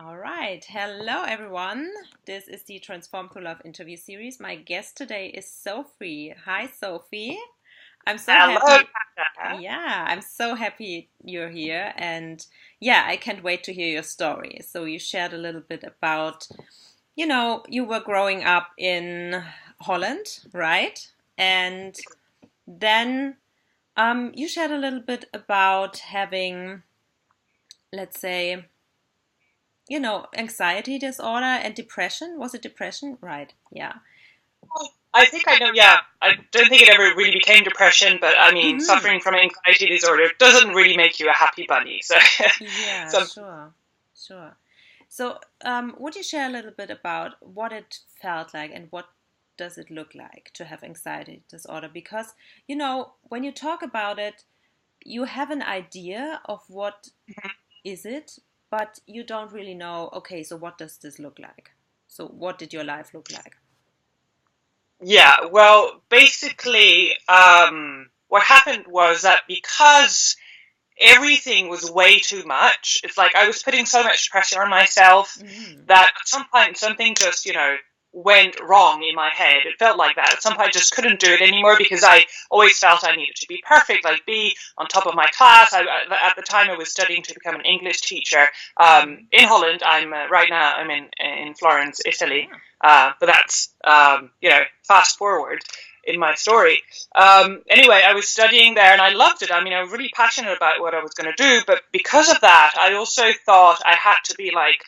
All right. Hello, everyone. This is the Transform to Love interview series. My guest today is Sophie. Hi, Sophie. I'm so Hello, happy. Tata. Yeah, I'm so happy you're here. And yeah, I can't wait to hear your story. So, you shared a little bit about, you were growing up in Holland, right? And then you shared a little bit about having, let's say, anxiety disorder and depression. Was it depression? Right. Yeah. I think I know, yeah. I don't think it ever really became depression, but I mean, Hmm. suffering from anxiety disorder doesn't really make you a happy bunny. So, Yeah, some, sure. Sure. So, would you share a little bit about what it felt like and what does it look like to have anxiety disorder? Because, when you talk about it, you have an idea of what is it, but you don't really know, okay, so what does this look like? So, what did your life look like? yeah, well, basically, what happened was that because everything was way too much, it's like I was putting so much pressure on myself Mm. that at some point something just, went wrong in my head. It felt like that. At some point I just couldn't do it anymore because I always felt I needed to be perfect, like be on top of my class. At the time I was studying to become an English teacher Mm. in Holland. Right now I'm in Florence, Italy. Ah. But that's, fast forward in my story. Anyway, I was studying there and I loved it. I mean, I was really passionate about what I was going to do, but because of that, I also thought I had to be like,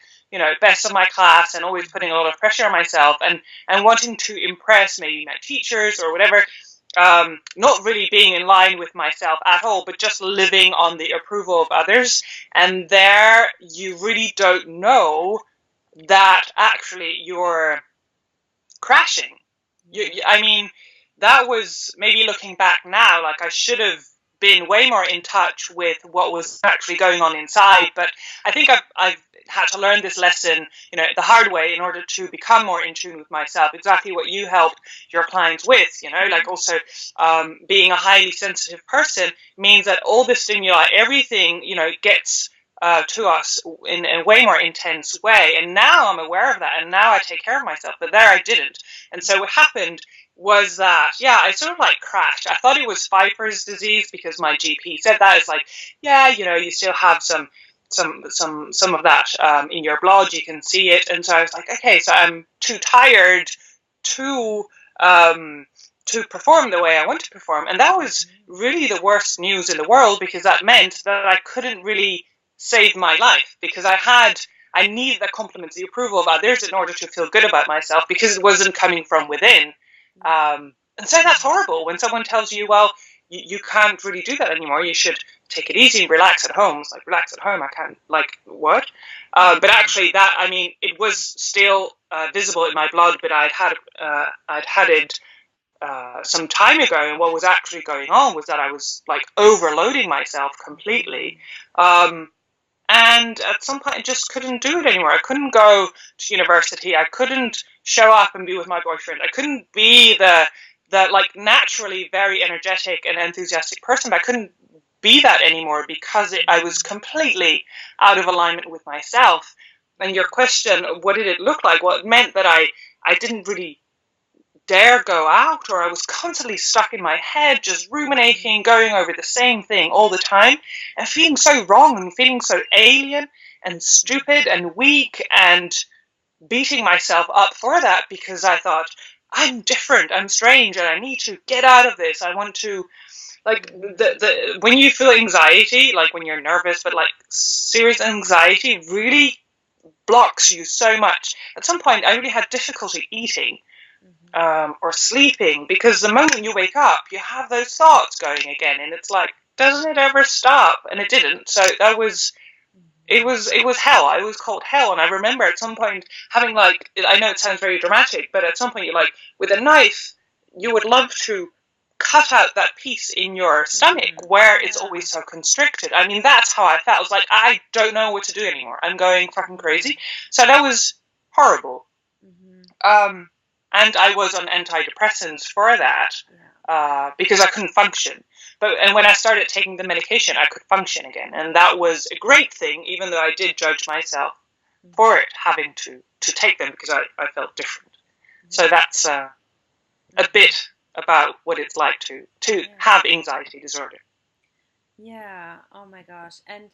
best of my class and always putting a lot of pressure on myself and wanting to impress maybe my teachers or whatever. Not really being in line with myself at all, but just living on the approval of others. And there you really don't know that actually you're crashing. Yeah. I mean, that was maybe looking back now, like I should have been way more in touch with what was actually going on inside. But I think I've had to learn this lesson, the hard way in order to become more in tune with myself. Exactly what you help your clients with, like Mhm. also being a highly sensitive person means that all the stimuli, everything, gets to us in a way more intense way. And now I'm aware of that, and now I take care of myself. But there I didn't. And so what happened was that, yeah, I sort of like crashed. I thought it was Pfeiffer's disease because my GP said that. It's like, yeah, you still have some of that in your blood. You can see it. And so I was like, okay, so I'm too tired to um, to perform the way I want to perform. And that was Mhm. really the worst news in the world because that meant that I couldn't really save my life because I needed the compliments, the approval of others in order to feel good about myself because it wasn't coming from within. And so that's horrible when someone tells you, well, you can't really do that anymore. You should take it easy, relax at home. It's like, relax at home. I can't, like, what? But Mhm. actually, that, I mean, it was still visible in my blood, but I'd had it some time ago, and what was actually going on was that I was like overloading myself completely. Mhm. Um, and at some point, I just couldn't do it anymore. I couldn't go to university. I couldn't show up and be with my boyfriend. I couldn't be the like naturally very energetic and enthusiastic person. But I couldn't be that anymore because I was Mhm. completely out of alignment with myself. And your question, what did it look like? Well, it meant that I didn't really dare go out, or I was constantly stuck in my head, just Mhm. ruminating, going over the same thing all the time, and feeling so wrong and feeling so alien and stupid Mhm. and weak and beating myself up for that because I thought, I'm different, I'm strange, and I need to get out of this. I want to, like, Mhm. when you feel anxiety, like when you're nervous, but like serious anxiety really blocks you so much. At some point, I really had difficulty eating Mhm. or sleeping because the moment you wake up, you have those thoughts going again, and it's like, doesn't it ever stop? And it didn't. So that was it was hell. I was called hell, and I remember at some point having like, I know it sounds very dramatic, but at some point you're like, with a knife, you would love to cut out that piece in your stomach Mhm. where it's Yeah. always so constricted. I mean, that's how I felt. I was like, I don't know what to do anymore. I'm going fucking crazy. Mhm. So that was horrible. Mhm. Um, and I was on antidepressants for that Yeah. because I couldn't function. And when I started taking the medication, I could function again, and that was a great thing, even though I did judge myself. for it having to take them because I felt different. So that's a bit about what it's like to have anxiety disorder. Yeah. Oh my gosh. And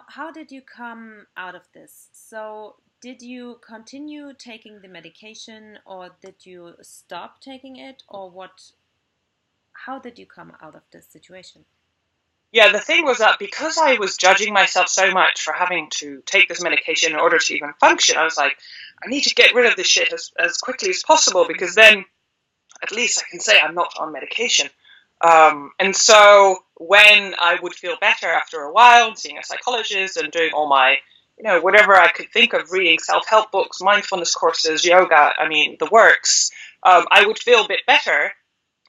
how did you come out of this? So, did you continue taking the medication or did you stop taking it, or what? How did you come out of this situation? Yeah, the thing was that because I was judging myself so much for having to take this medication in order to even function, I was like, I need to get rid of this shit as quickly as possible because then at least I can say I'm not on medication. And so when I would feel better after a while, seeing a psychologist and doing all my, whatever I could think of, reading self-help books, mindfulness courses, yoga, I mean, the works, I would feel a bit better.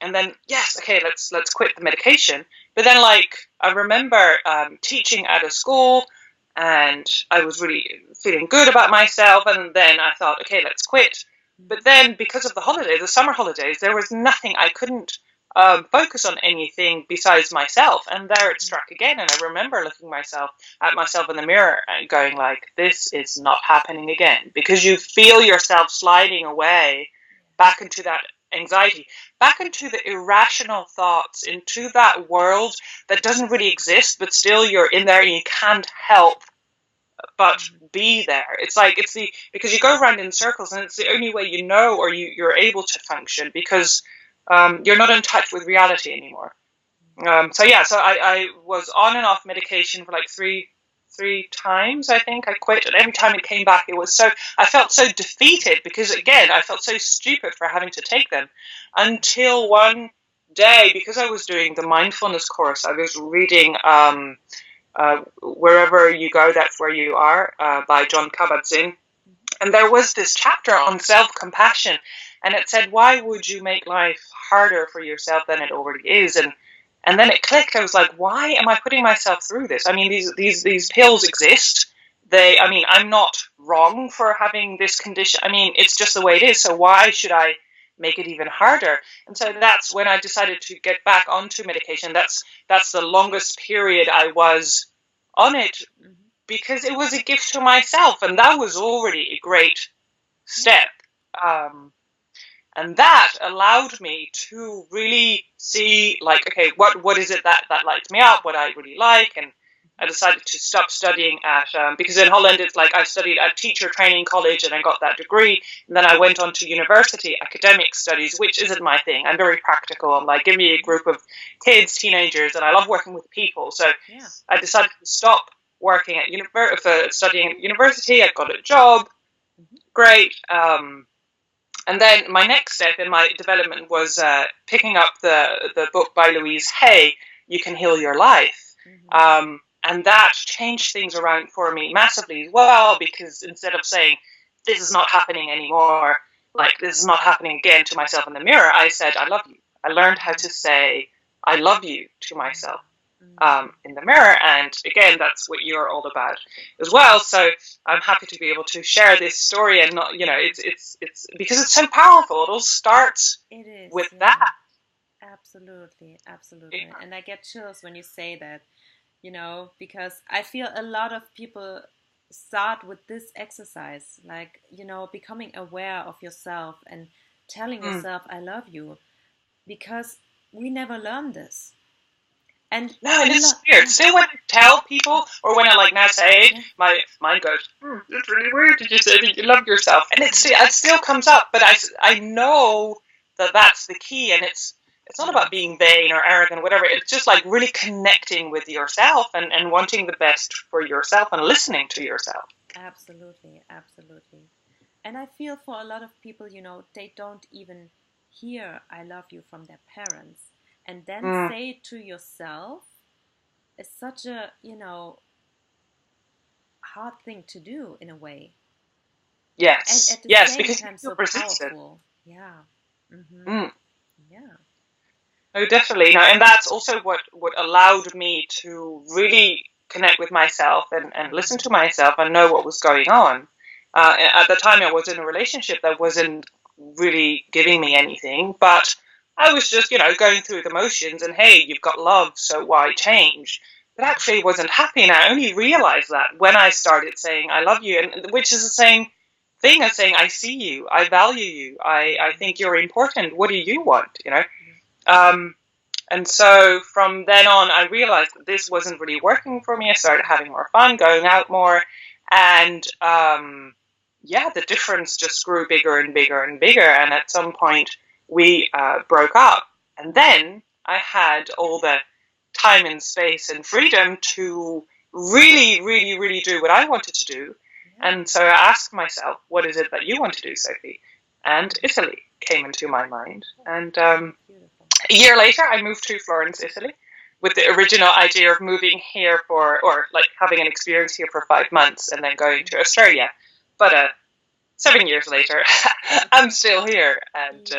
And then, yes, okay, let's quit the medication. But then, I remember teaching at a school, and I was really feeling good about myself. And then I thought, okay, let's quit. But then, because of the holidays, the summer holidays, there was nothing. I couldn't focus on anything besides myself. And there it struck again. And I remember looking at myself in the mirror and going like, this is not happening again. Because you feel yourself sliding away back into that anxiety, back into the irrational thoughts, into that world that doesn't really exist, but still you're in there and you can't help but be there. Because you go around in circles and it's the only way or you're able to function because you're not in touch with reality anymore. So I was on and off medication for like three times. I think I quit, and every time it came back, I felt so defeated because again I felt so stupid for having to take them, until one day, because I was doing the mindfulness course, I was reading Wherever You Go, That's Where You Are by John Kabat-Zinn, and there was this chapter on self-compassion, and it said, why would you make life harder for yourself than it already is? And then it clicked. I was like, why am I putting myself through this? I mean, these pills exist. I'm not wrong for having this condition. I mean, it's just the way it is. So why should I make it even harder? And so that's when I decided to get back onto medication. That's the longest period I was on it, because it was a gift to myself. And that was already a great step. And that allowed me to really see, okay, what is it that lights me up, what I really like. And I decided to stop studying because in Holland, it's like I studied at teacher training college and I got that degree. And then I went on to university, academic studies, which isn't my thing. I'm very practical. I'm like, give me a group of kids, teenagers, and I love working with people. So I decided to stop working at studying at university. I got a job. Great. And then my next step in my development was picking up the book by Louise Hay, You Can Heal Your Life. And that changed things around for me massively as well, because instead of saying, this is not happening anymore, this is not happening again to myself in the mirror, I said, I love you. I learned how to say, I love you to myself in the mirror. And again, that's what you're all about as well. So I'm happy to be able to share this story, and not, it's because it's so powerful. It all starts with that. Absolutely. Yeah. And I get chills when you say that, because I feel a lot of people start with this exercise, becoming aware of yourself and telling yourself, I love you, because we never learn this. And it's weird. Still, when I tell people, or when I now say it, my mind goes, "It's really weird. Did you say that you love yourself?" And it still comes up, but I know that that's the key, and it's not about being vain or arrogant or whatever. It's just really connecting with yourself and wanting the best for yourself and listening to yourself. Absolutely. And I feel for a lot of people, they don't even hear "I love you" from their parents. And then say it to yourself is such a, hard thing to do in a way. Yes. And at the same because time, so persistent. powerful. Yeah. Yeah. Oh, definitely. No, and that's also what allowed me to really connect with myself and listen to myself and know what was going on. At the time, I was in a relationship that wasn't really giving me anything, but I was just, going through the motions, and hey, you've got love, so why change? but actually wasn't happy. And I only realized that when I started saying, I love you, and which is the same thing as saying, I see you, I value you, I think you're important. What do you want? And so from then on, I realized that this wasn't really working for me. I started having more fun, going out more. And the difference just grew bigger and bigger and bigger. And at some point, we broke up. And then I had all the time and space and freedom to really, really, really do what I wanted to do. And so I asked myself, what is it that you want to do, Sophie? And Italy came into my mind. And a year later, I moved to Florence, Italy, with the original idea of moving here having an experience here for 5 months and then going to Australia. But 7 years later, I'm still here and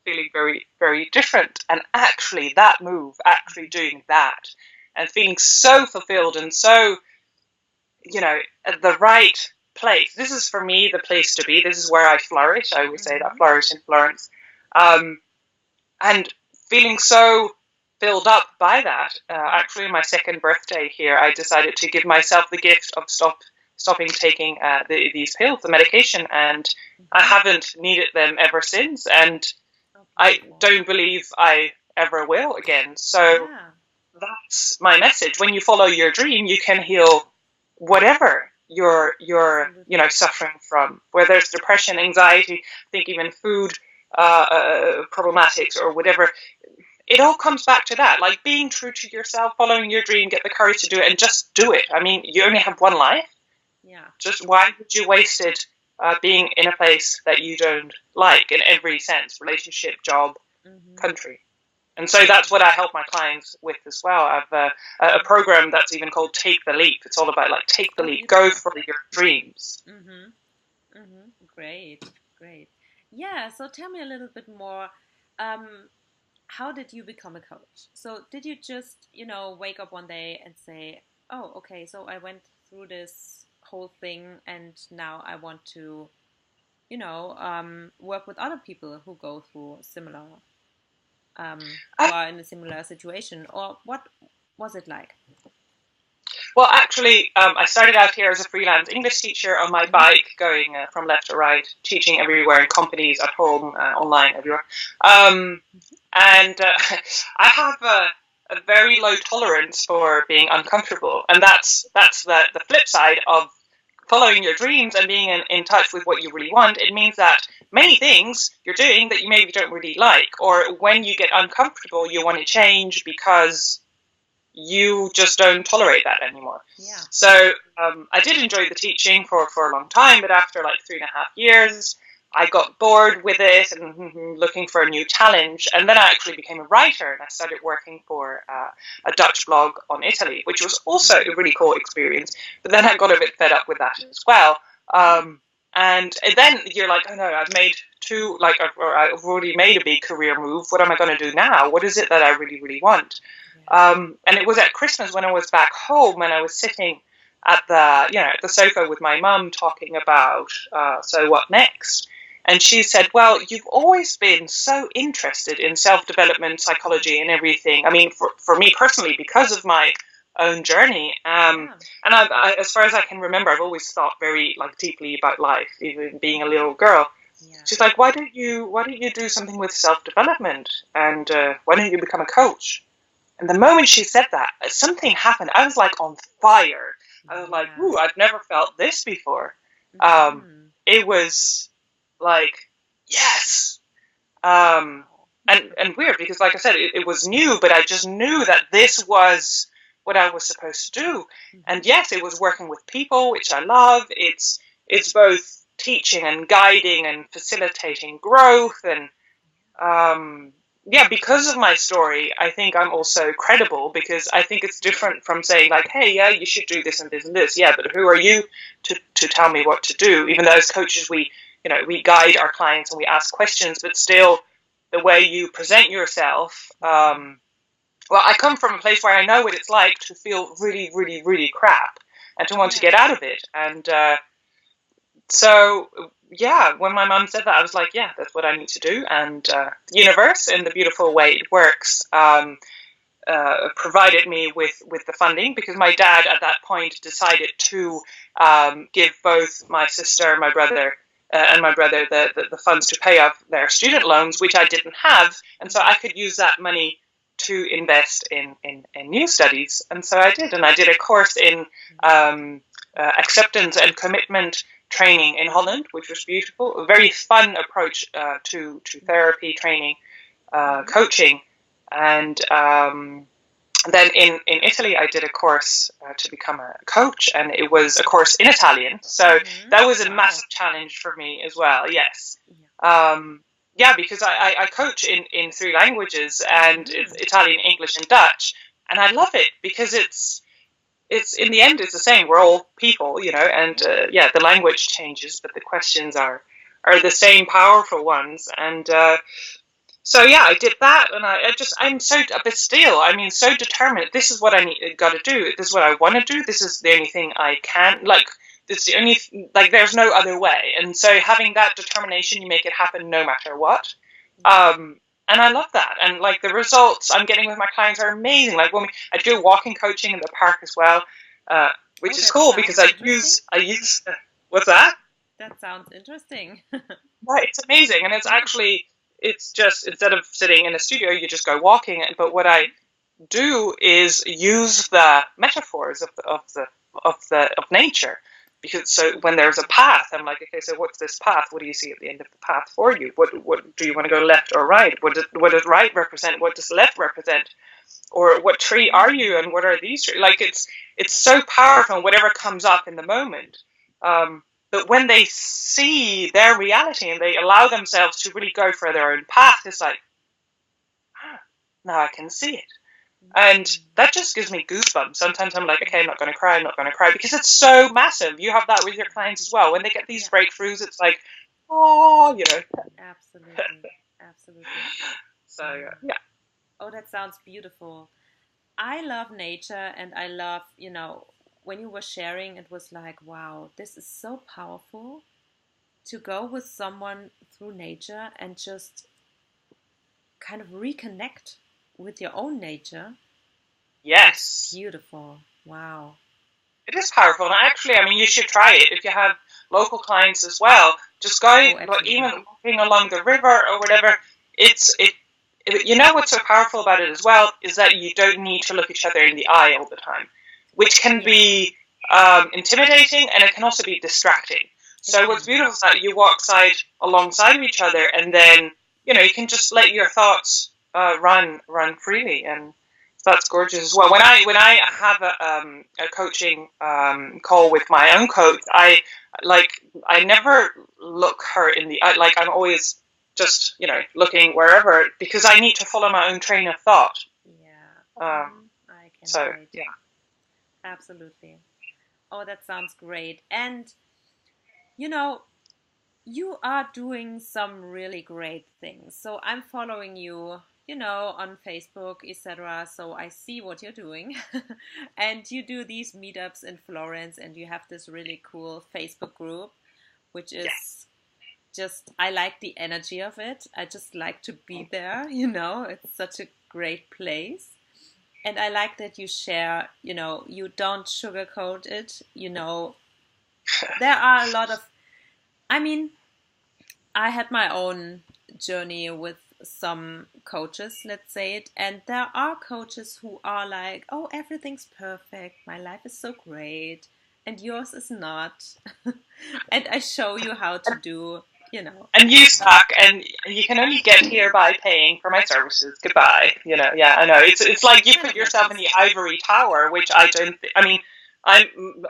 feeling very, very different. And actually, that move, actually doing that and feeling so fulfilled and so, at the right place. This is, for me, the place to be. This is where I flourish. I always say that I flourish in Florence. And feeling so filled up by that, actually on my second birthday here, I decided to give myself the gift of stopping taking these pills, the medication, and I haven't needed them ever since, and I don't believe I ever will again. So that's my message. When you follow your dream, you can heal whatever you're suffering from, whether it's depression, anxiety, I think even food problematics or whatever. It all comes back to that, like being true to yourself, following your dream, get the courage to do it, and just do it. I mean, you only have one life. Yeah. Just why would you waste it being in a place that you don't like in every sense, relationship, job, country? And so that's what I help my clients with as well. I have a program that's even called Take the Leap. It's all about take the leap, go for your dreams. Great. Yeah, so tell me a little bit more. How did you become a coach? So did you just, wake up one day and say, oh, okay, so I went through this whole thing and now I want to, work with other people who go through similar, who are in a similar situation? Or what was it like? Well, actually, I started out here as a freelance English teacher on my bike, going from left to right, teaching everywhere in companies, at home, online, everywhere. And I have a very low tolerance for being uncomfortable. And that's the flip side of following your dreams and being in touch with what you really want. It means that many things you're doing that you maybe don't really like, or when you get uncomfortable, you want to change because you just don't tolerate that anymore. Yeah. So I did enjoy the teaching for a long time, but after 3.5 years, I got bored with it and looking for a new challenge. And then I actually became a writer and I started working for a Dutch blog on Italy, which was also a really cool experience. But then I got a bit fed up with that as well. And then you're like, oh no, I've made I've already made a big career move. What am I going to do now? What is it that I really, really want? And it was at Christmas when I was back home and I was sitting at the sofa with my mum talking about, so what next? And she said, well, you've always been so interested in self-development, psychology and everything. I mean, for me personally, because of my own journey. And I, as far as I can remember, I've always thought very deeply about life, even being a little girl. Yeah. She's like, why don't you do something with self-development? And why don't you become a coach? And the moment she said that, something happened. I was on fire. I was like, ooh, I've never felt this before. It was yes. And weird because, like I said, it was new, but I just knew that this was what I was supposed to do. And yes, it was working with people, which I love. It's both teaching and guiding and facilitating growth and because of my story, I think I'm also credible because I think it's different from saying hey, yeah, you should do this and this and this. Yeah, but who are you to tell me what to do? Even though as coaches, we guide our clients and we ask questions, but still the way you present yourself. Well, I come from a place where I know what it's like to feel really, really, really crap and to want to get out of it. And so, when my mum said that, I was like, yeah, that's what I need to do. And the universe, in the beautiful way it works, provided me with the funding, because my dad at that point decided to give both my sister, my brother, and my brother the funds to pay off their student loans, which I didn't have, and so I could use that money to invest in new studies. And so I did, and I did a course in acceptance and commitment training in Holland, which was beautiful. A very fun approach to therapy training, coaching, and then in Italy I did a course to become a coach, and it was a course in Italian. So that was a massive challenge for me as well. Yes. Yeah, because I coach in 3 languages, and it's Italian, English, and Dutch, and I love it because it's in the end it's the same. We're all people, and the language changes, but the questions are the same powerful ones. And so yeah, I did that, and I'm so, but still, I mean, so determined. This is what got to do. This is what I want to do. This is the only thing I can, it's the only, there's no other way. And so having that determination, you make it happen no matter what. And I love that. And the results I'm getting with my clients are amazing. When I do walking coaching in the park as well, which is cool because I use, what's that? That sounds interesting. Right, it's amazing. And it's just, instead of sitting in a studio, you just go walking. But what I do is use the metaphors of nature. Because so when there's a path, I'm like, okay, so what's this path? What do you see at the end of the path for you? What do you want to go left or right? What does right represent? What does left represent? Or what tree are you? And what are these trees? It's so powerful, whatever comes up in the moment. But when they see their reality and they allow themselves to really go for their own path, it's like, now I can see it. And that just gives me goosebumps. Sometimes I'm like, okay, I'm not going to cry, because it's so massive. You have that with your clients as well. When they get these breakthroughs, it's like, oh, Absolutely. So, yeah. Oh, that sounds beautiful. I love nature, and I love, when you were sharing, it was like, wow, this is so powerful to go with someone through nature and just kind of reconnect with your own nature. Yes. It's beautiful. Wow. It is powerful. And actually, I mean, you should try it if you have local clients as well. Just go, even walking along the river or whatever. What's so powerful about it as well is that you don't need to look each other in the eye all the time, which can be intimidating, and it can also be distracting. So what's beautiful is that you walk alongside of each other, and then, you can just let your thoughts run freely, and that's gorgeous as well. When I have a coaching call with my own coach, I never look her in the eye. I'm always just looking wherever, because I need to follow my own train of thought. I can relate. Yeah, absolutely. Oh, that sounds great. And you are doing some really great things. So I'm following you, on Facebook, etc. So I see what you're doing. And you do these meetups in Florence, and you have this really cool Facebook group, which is just, I like the energy of it. I just like to be there, it's such a great place. And I like that you share, you don't sugarcoat it, there are a lot of, I had my own journey with some coaches, let's say it, and there are coaches who are like, oh, everything's perfect, my life is so great, and yours is not. And I show you how to do, And you suck, and you can only get here by paying for my services. Goodbye. Yeah, I know. It's like you put yourself in the ivory tower, which I don't.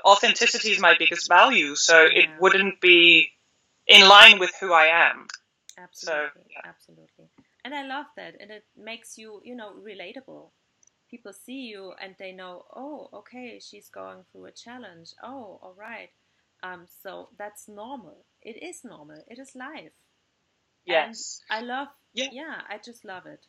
Authenticity is my biggest value, so it wouldn't be in line with who I am. Absolutely, absolutely. And I love that, and it makes you, relatable. People see you and they know, oh, okay, she's going through a challenge. Oh, all right. So that's normal. It is normal. It is life. Yes. And I love, I just love it.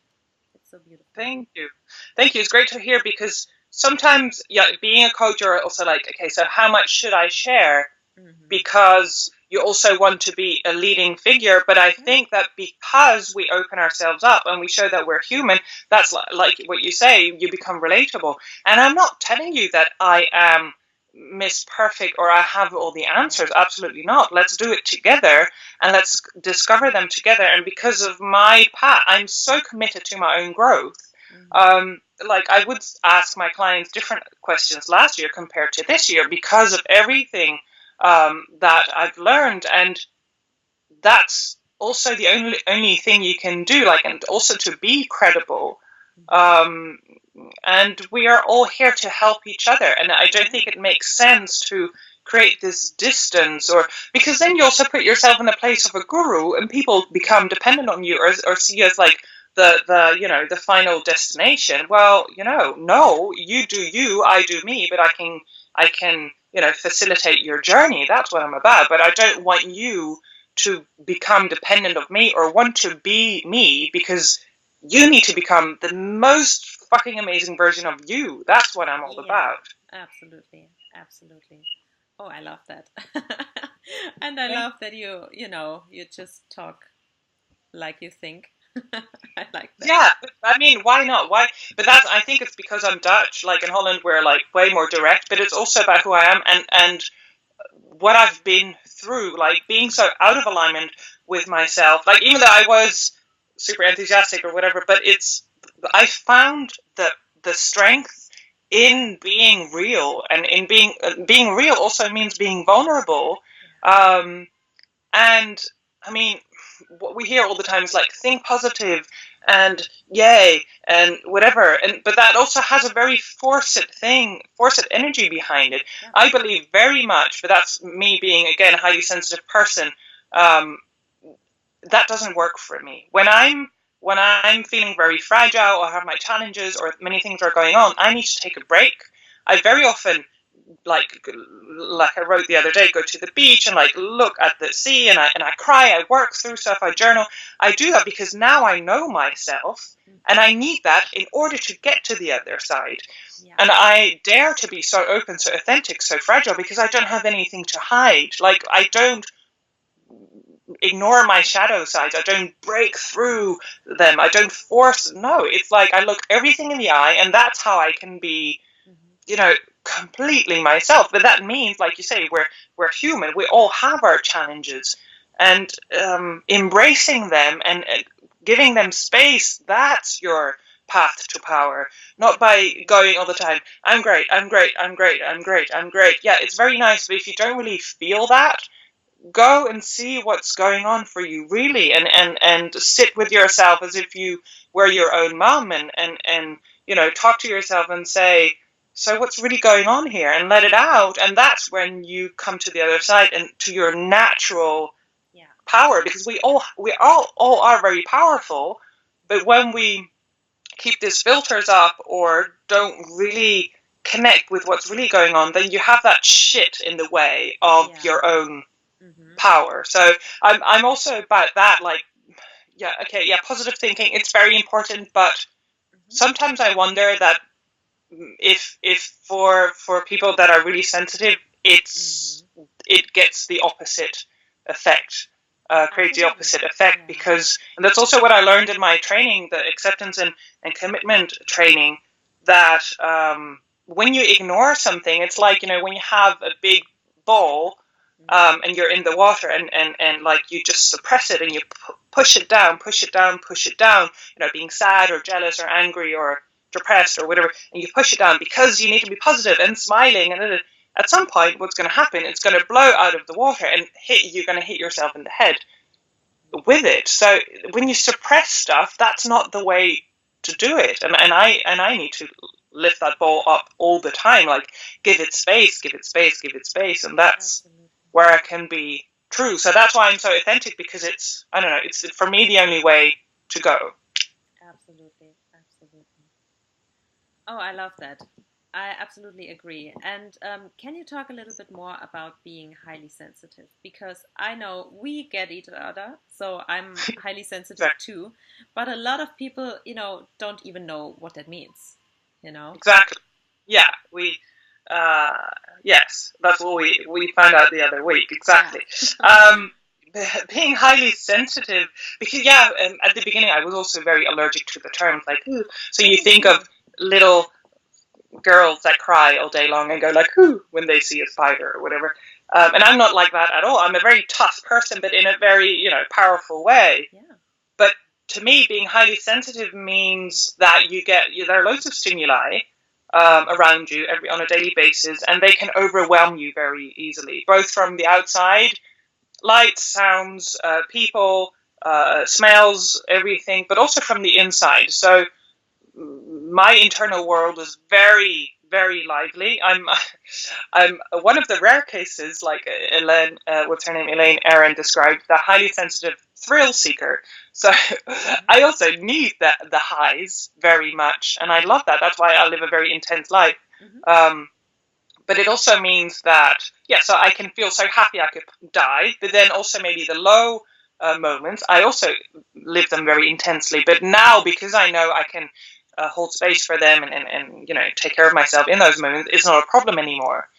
It's so beautiful. Thank you. It's great to hear, because sometimes, being a coach, you're also like, okay, so how much should I share? Mm-hmm. Because, you also want to be a leading figure. But I think that because we open ourselves up and we show that we're human, that's like what you say, you become relatable. And I'm not telling you that I am Miss Perfect or I have all the answers. Absolutely not. Let's do it together and let's discover them together. And because of my path, I'm so committed to my own growth. Like I would ask my clients different questions last year compared to this year because of everything that I've learned. And that's also the only thing you can do, like, and also to be credible. And we are all here to help each other. And I don't think it makes sense to create this distance, or because then you also put yourself in the place of a guru and people become dependent on you, or see you as like the you know, the final destination. Well, you know, no, you do you, I do me, but I can, you know, facilitate your journey. That's what I'm about. But I don't want you to become dependent of me or want to be me, because you need to become the most fucking amazing version of you. That's what I'm all about. Absolutely. Absolutely. Oh, I love that. And I love that you know, you just talk like you think. I like that. Yeah, I mean, why not? Why? But that's, I think it's because I'm Dutch. Like in Holland, we're like way more direct. But it's also about who I am and what I've been through. Like being so out of alignment with myself. Like even though I was super enthusiastic or whatever, but I found the strength in being real, and in being real also means being vulnerable. And I mean, what we hear all the time is like, think positive and yay and whatever, and but that also has a very forced energy behind it. I believe very much, but that's me being, again, a highly sensitive person. That doesn't work for me. When I'm feeling very fragile or have my challenges or many things are going on, I need to take a break. I very often, like I wrote the other day, go to the beach and like look at the sea, and I cry, I work through stuff, I journal. I do that because now I know myself, and I need that in order to get to the other side. And I dare to be so open, so authentic, so fragile, because I don't have anything to hide. Like, I don't ignore my shadow sides. I don't break through them. I don't force. No, it's like I look everything in the eye, and that's how I can be, you know, completely myself. But that means, like you say, we're human. We all have our challenges, and embracing them and giving them space. That's your path to power. Not by going all the time, I'm great, I'm great, I'm great, I'm great, I'm great. Yeah, it's very nice, but if you don't really feel that, go and see what's going on for you, really, and sit with yourself as if you were your own mom, and you know, talk to yourself and say, so what's really going on here, and let it out. And that's when you come to the other side and to your natural power, because we all are very powerful, but when we keep these filters up or don't really connect with what's really going on, then you have that shit in the way of your own power. So I'm also about that, like, positive thinking, it's very important, but sometimes I wonder that if for people that are really sensitive, it gets the opposite effect, creates the opposite effect, because, and that's also what I learned in my training, the acceptance and commitment training, that when you ignore something, it's like, you know, when you have a big ball, and you're in the water, and like you just suppress it and you push it down, you know, being sad or jealous or angry or depressed or whatever, and you push it down because you need to be positive and smiling, and at some point what's going to happen, it's going to blow out of the water and you're going to hit yourself in the head with it. So when you suppress stuff, that's not the way to do it. And I need to lift that ball up all the time, like give it space, and that's where I can be true. So that's why I'm so authentic, because it's, I don't know, it's for me the only way to go. Absolutely. Oh, I love that. I absolutely agree. And can you talk a little bit more about being highly sensitive? Because I know we get each other, so I'm highly sensitive too. But a lot of people, you know, don't even know what that means, you know? Exactly. Yeah, Yes, that's what we found out the other week. Exactly. Being highly sensitive, because at the beginning I was also very allergic to the terms like, ooh. So you think of little girls that cry all day long and go like, ooh, when they see a spider or whatever. And I'm not like that at all. I'm a very tough person, but in a very, powerful way. Yeah. But to me, being highly sensitive means that there are loads of stimuli around you on a daily basis, and they can overwhelm you very easily, both from the outside, lights, sounds, people, smells, everything, but also from the inside. So my internal world is very, very lively. I'm one of the rare cases, like Elaine, what's her name, Elaine Aron described, the highly sensitive thrill seeker. So I also need the highs very much, and I love that. That's why I live a very intense life. But it also means that, so I can feel so happy I could die, but then also maybe the low moments, I also live them very intensely. But now, because I know I can hold space for them and take care of myself in those moments, it's not a problem anymore.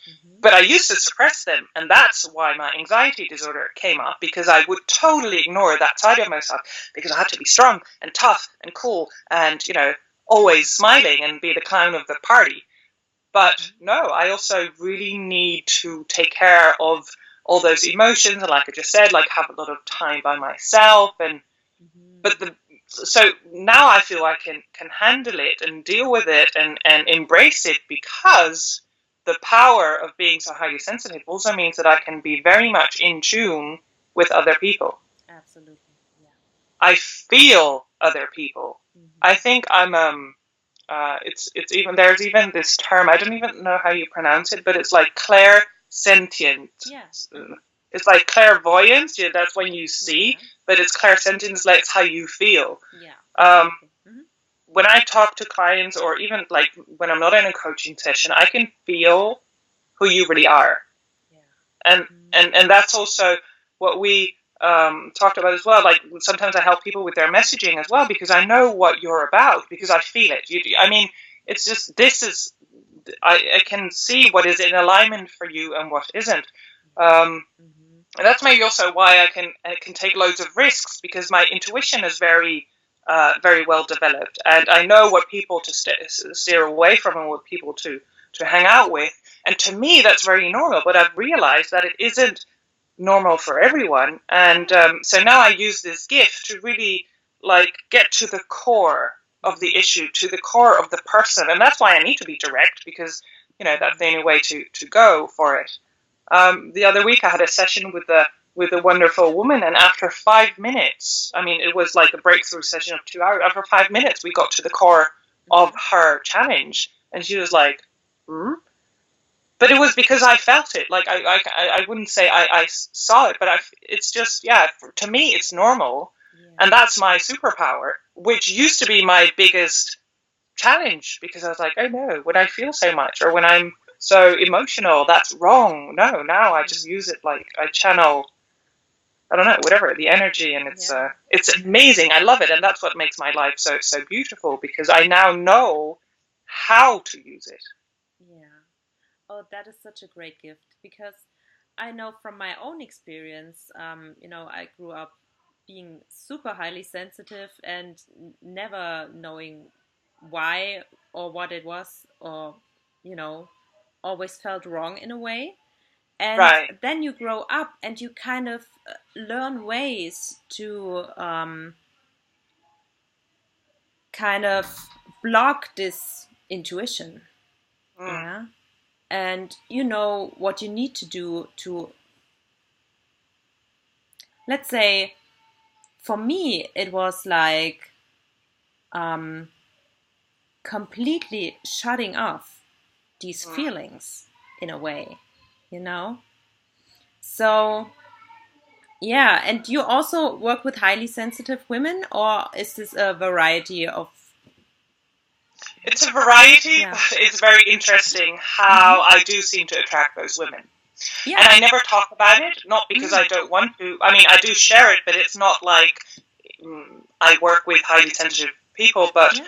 But I used to suppress them, and that's why my anxiety disorder came up, because I would totally ignore that side of myself, because I had to be strong and tough and cool and, always smiling and be the clown of the party. But no, I also really need to take care of all those emotions, and like I just said, like have a lot of time by myself. And so now I feel I can handle it and deal with it and embrace it, because the power of being so highly sensitive also means that I can be very much in tune with other people. Absolutely, yeah. I feel other people. I think I'm it's even, there's even this term, I don't even know how you pronounce it, but it's like clairsentient. Yes. It's like clairvoyance, that's when you see, but it's clairsentience, like it's how you feel. Yeah. When I talk to clients, or even like when I'm not in a coaching session, I can feel who you really are. Yeah. And that's also what we talked about as well. Like sometimes I help people with their messaging as well, because I know what you're about, because I feel it. It's just, I can see what is in alignment for you and what isn't. And that's maybe also why I can take loads of risks, because my intuition is very, very well developed, and I know what people to steer away from and what people to hang out with. And to me, that's very normal. But I've realized that it isn't normal for everyone, and so now I use this gift to really like get to the core of the issue, to the core of the person, and that's why I need to be direct, because that's the only way to go for it. The other week I had a session with a wonderful woman, and after 5 minutes, it was like a breakthrough session of 2 hours. After 5 minutes, we got to the core of her challenge, and she was like, But it was because I felt it. Like I wouldn't say I saw it, but it's just, to me it's normal, and that's my superpower, which used to be my biggest challenge, because I was like, oh no, when I feel so much, or when I'm so emotional, that's wrong. No, now I just use it, like I channel, I don't know, whatever, the energy, and it's amazing. I love it, and that's what makes my life so beautiful, because I now know how to use it. Yeah. Oh, that is such a great gift, because I know from my own experience, I grew up being super highly sensitive and never knowing why or what it was, or, always felt wrong in a way. And Right. then you grow up and you kind of learn ways to kind of block this intuition. Yeah. And you know what you need to do to, let's say, for me, it was like completely shutting off these feelings in a way, you know? So, yeah. And you also work with highly sensitive women, or is this a variety of? It's a variety, but it's very interesting how I do seem to attract those women. Yeah. And I never talk about it, not because I don't want to. I do share it, but it's not like I work with highly sensitive people, but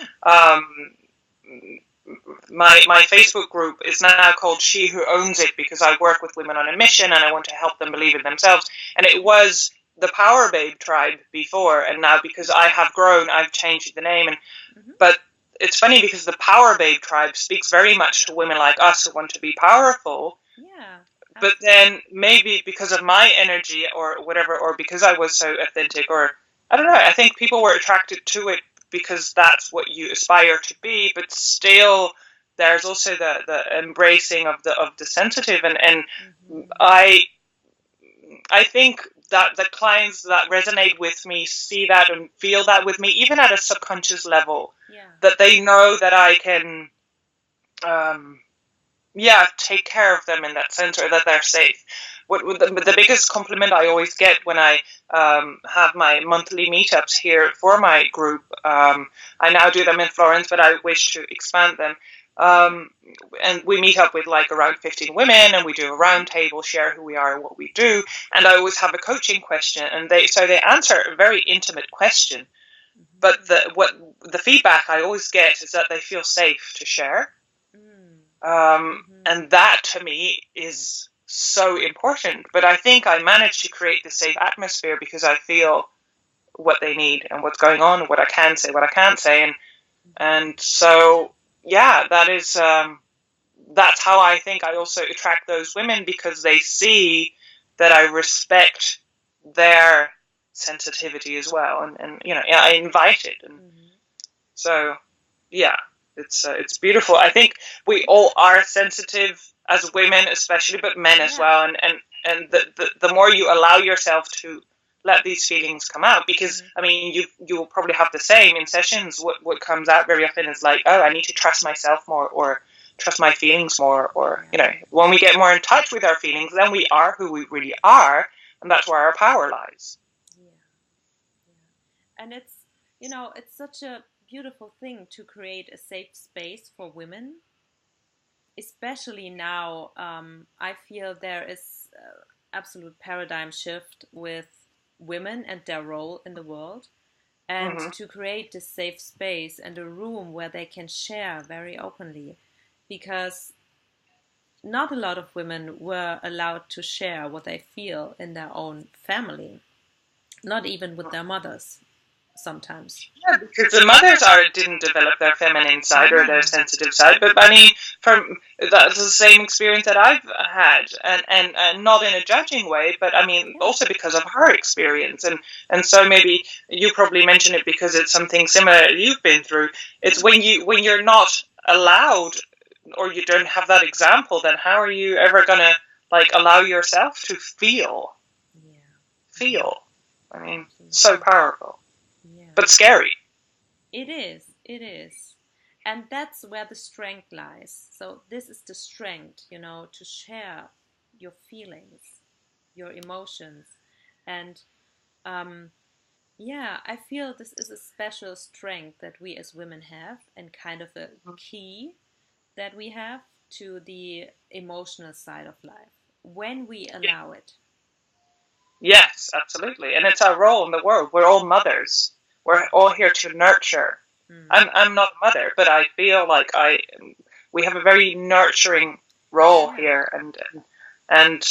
my Facebook group is now called She Who Owns It, because I work with women on a mission and I want to help them believe in themselves. And it was the Power Babe tribe before, and now because I have grown, I've changed the name. And but it's funny because the Power Babe tribe speaks very much to women like us who want to be powerful. Yeah. But then maybe because of my energy or whatever, or because I was so authentic, or I don't know, I think people were attracted to it because that's what you aspire to be. But still, there's also the embracing of the sensitive, and I think that the clients that resonate with me see that and feel that with me, even at a subconscious level, that they know that I can, take care of them in that sense, or that they're safe. The biggest compliment I always get when I have my monthly meetups here for my group, I now do them in Florence, but I wish to expand them. And we meet up with like around 15 women, and we do a round table, share who we are and what we do. And I always have a coaching question, and they answer a very intimate question. But the feedback I always get is that they feel safe to share. And that to me is so important. But I think I managed to create this safe atmosphere because I feel what they need and what's going on, and what I can say, what I can't say. And so, yeah, that is, that's how I think I also attract those women, because they see that I respect their sensitivity as well. And I invite it. And so, yeah. It's beautiful. I think we all are sensitive as women, especially, but men as well. And the more you allow yourself to let these feelings come out, because I mean, you will probably have the same in sessions. What comes out very often is like, oh, I need to trust myself more, or trust my feelings more, or when we get more in touch with our feelings, then we are who we really are, and that's where our power lies. And it's such a beautiful thing to create a safe space for women, especially now. I feel there is absolute paradigm shift with women and their role in the world, and to create this safe space and a room where they can share very openly, because not a lot of women were allowed to share what they feel in their own family, not even with their mothers. Sometimes. Yeah, because the mothers didn't develop their feminine side or their sensitive side. But I mean, that's the same experience that I've had, and not in a judging way, but I mean, also because of her experience. And so maybe you probably mention it because it's something similar you've been through. It's when you're not allowed, or you don't have that example, then how are you ever gonna allow yourself to feel? I mean, so powerful. But scary. It is. And that's where the strength lies. So this is the strength, to share your feelings, your emotions. And I feel this is a special strength that we as women have, and kind of a key that we have to the emotional side of life when we allow it. Yes, absolutely. And it's our role in the world. We're all mothers. We're all here to nurture. I'm not a mother, but I feel like we have a very nurturing role here, and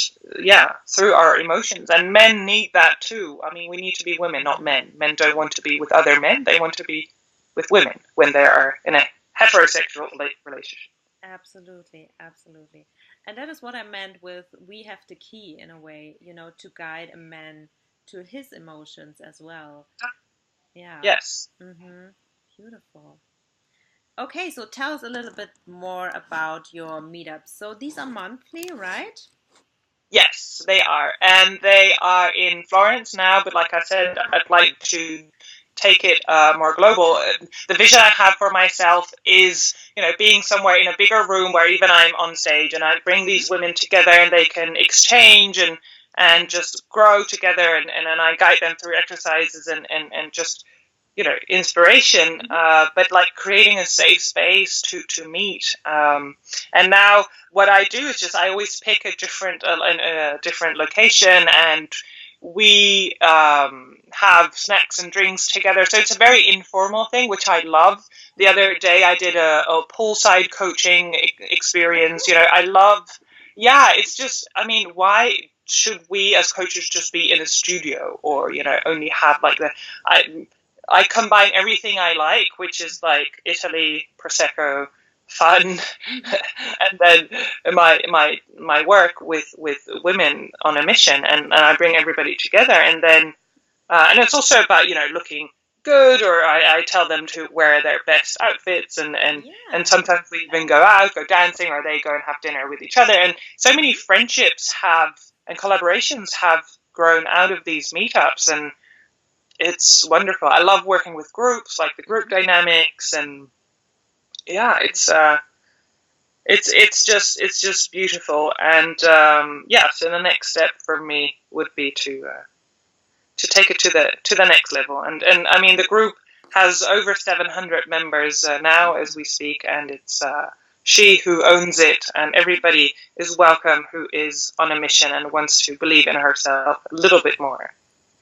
through our emotions. And men need that too. I mean, we need to be women, not men. Men don't want to be with other men. They want to be with women when they are in a heterosexual relationship. Absolutely. And that is what I meant with, we have the key in a way, to guide a man to his emotions as well. Yeah. Yes. Beautiful. Okay, so tell us a little bit more about your meetups. So these are monthly, right? Yes, they are. And they are in Florence now, but like I said, I'd like to take it more global. The vision I have for myself is, being somewhere in a bigger room where even I'm on stage, and I bring these women together and they can exchange and just grow together, and then I guide them through exercises and just inspiration, but creating a safe space to meet. And now what I do is I always pick a different location, and we have snacks and drinks together. So it's a very informal thing, which I love. The other day I did a poolside coaching experience. I love, it's just, I mean, why should we as coaches just be in a studio or, only have like I combine everything I like, which is like Italy, Prosecco, fun, and then my work with women on a mission, and I bring everybody together, and then and it's also about looking good, or I tell them to wear their best outfits, and sometimes we even go out, go dancing, or they go and have dinner with each other, and so many friendships and collaborations have grown out of these meetups, and it's wonderful. I love working with groups, like the group dynamics, and it's just beautiful. And so the next step for me would be to take it to the next level. And I mean, the group has over 700 members now as we speak, and it's she who owns it, and everybody is welcome who is on a mission and wants to believe in herself a little bit more.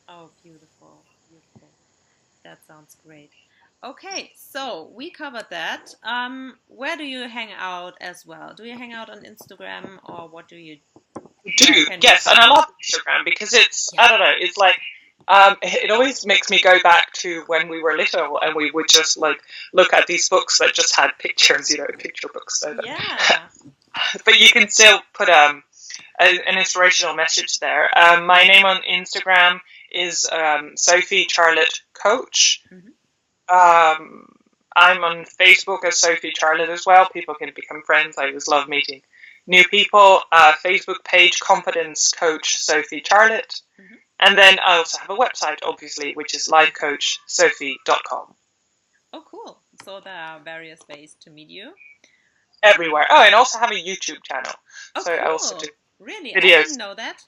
Oh, beautiful, beautiful. That sounds great. Okay, so we covered that. Where do you hang out as well? Do you hang out on Instagram, or what do you do? Yes, and I love Instagram because it's, I don't know, it's like, it always makes me go back to when we were little and we would just like look at these books that just had pictures, picture books. So but you can still put an inspirational message there. My name on Instagram is Sophie Charlotte Coach. I'm on Facebook as Sophie Charlotte as well. People can become friends. I always love meeting new people. Facebook page, Confidence Coach Sophie Charlotte. And then I also have a website, obviously, which is lifecoachsophie.com. Oh, cool. So there are various ways to meet you. Everywhere. Oh, and also have a YouTube channel. Oh, so cool. I also do really? videos. I didn't know that.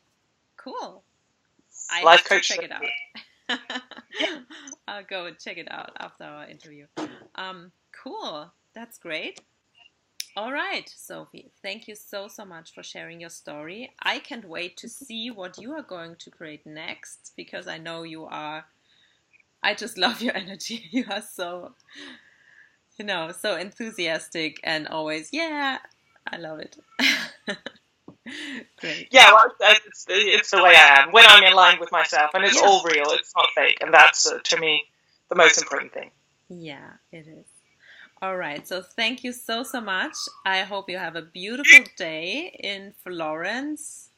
Cool. I have to check it out. I'll go and check it out after our interview. Cool. That's great. All right, Sophie, thank you so much for sharing your story. I can't wait to see what you are going to create next, because I know I just love your energy. You are so, so enthusiastic and always, I love it. Great. Yeah, well, it's the way I am. When I'm in line with myself, and it's all real, it's not fake, and that's, to me, the most important thing. Yeah, it is. All right, so thank you so much. I hope you have a beautiful day in Florence.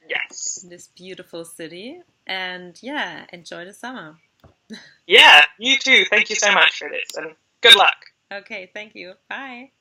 Yes. In this beautiful city. And enjoy the summer. Yeah, you too. Thank you so much for this, and good luck. Okay, thank you. Bye.